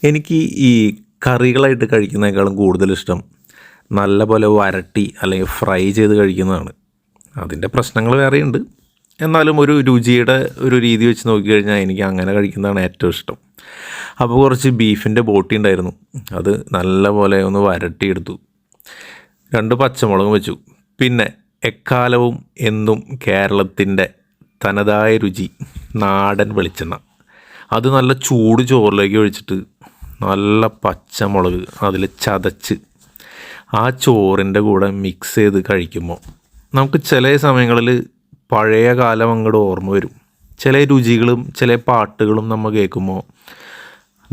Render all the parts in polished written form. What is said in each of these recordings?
എനിക്ക് ഈ കറികളായിട്ട് കഴിക്കുന്നതിനേക്കാളും കൂടുതലിഷ്ടം നല്ല പോലെ വരട്ടി അല്ലെങ്കിൽ ഫ്രൈ ചെയ്ത് കഴിക്കുന്നതാണ്. അതിൻ്റെ പ്രശ്നങ്ങൾ വേറെയുണ്ട്. എന്നാലും ഒരു രുചിയുടെ ഒരു രീതി വെച്ച് നോക്കിക്കഴിഞ്ഞാൽ എനിക്ക് അങ്ങനെ കഴിക്കുന്നതാണ് ഏറ്റവും ഇഷ്ടം. അപ്പോൾ കുറച്ച് ബീഫിൻ്റെ ബോട്ടി ഉണ്ടായിരുന്നു. അത് നല്ല പോലെ ഒന്ന് വരട്ടിയെടുത്തു. 2 പച്ചമുളകും വെച്ചു. പിന്നെ എക്കാലവും എന്നും കേരളത്തിൻ്റെ തനതായ രുചി നാടൻ വെളിച്ചെണ്ണ. അത് നല്ല ചൂട് ചോറിലേക്ക് ഒഴിച്ചിട്ട് നല്ല പച്ചമുളക് അതിൽ ചതച്ച് ആ ചോറിൻ്റെ കൂടെ മിക്സ് ചെയ്ത് കഴിക്കുമ്പോൾ നമുക്ക് ചില സമയങ്ങളിൽ പഴയ കാലം അങ്ങോട്ട് ഓർമ്മ വരും. ചില രുചികളും ചില പാട്ടുകളും നമ്മൾ കേൾക്കുമ്പോൾ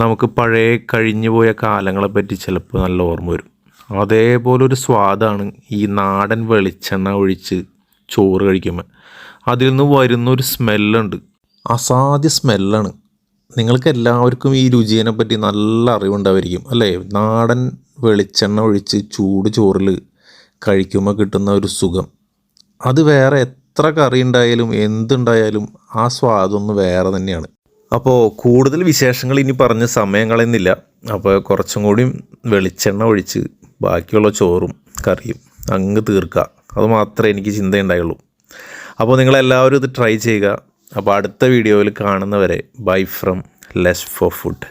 നമുക്ക് പഴയ കഴിഞ്ഞു പോയ കാലങ്ങളെപ്പറ്റി ചിലപ്പോൾ നല്ല ഓർമ്മ വരും. അതേപോലൊരു സ്വാദാണ് ഈ നാടൻ വെളിച്ചെണ്ണ ഒഴിച്ച് ചോറ് കഴിക്കുമ്പോൾ. അതിൽ നിന്ന് വരുന്നൊരു സ്മെല്ലുണ്ട്, അസാധ്യ സ്മെല്ലാണ്. നിങ്ങൾക്ക് എല്ലാവർക്കും ഈ രുചിയെ പറ്റി നല്ല അറിവുണ്ടായിരിക്കും അല്ലേ? നാടൻ വെളിച്ചെണ്ണ ഒഴിച്ച് ചൂട് ചോറിൽ കഴിക്കുമ്പോൾ കിട്ടുന്ന ഒരു സുഖം, അത് വേറെ എത്ര കറി ഉണ്ടായാലും എന്തുണ്ടായാലും ആ സ്വാദൊന്ന് വേറെ തന്നെയാണ്. അപ്പോൾ കൂടുതൽ വിശേഷങ്ങൾ ഇനി പറഞ്ഞ് സമയം കളയുന്നില്ല. അപ്പോൾ കുറച്ചും കൂടി വെളിച്ചെണ്ണ ഒഴിച്ച് ബാക്കിയുള്ള ചോറും കറിയും അങ്ങ് തീർക്കുക, അത് മാത്രമേ എനിക്ക് ചിന്തയുണ്ടായുള്ളൂ. അപ്പോൾ നിങ്ങളെല്ലാവരും ഇത് ട്രൈ ചെയ്യുക. അപ്പോൾ അടുത്ത വീഡിയോയിൽ കാണുന്നവരെ bye from less for food.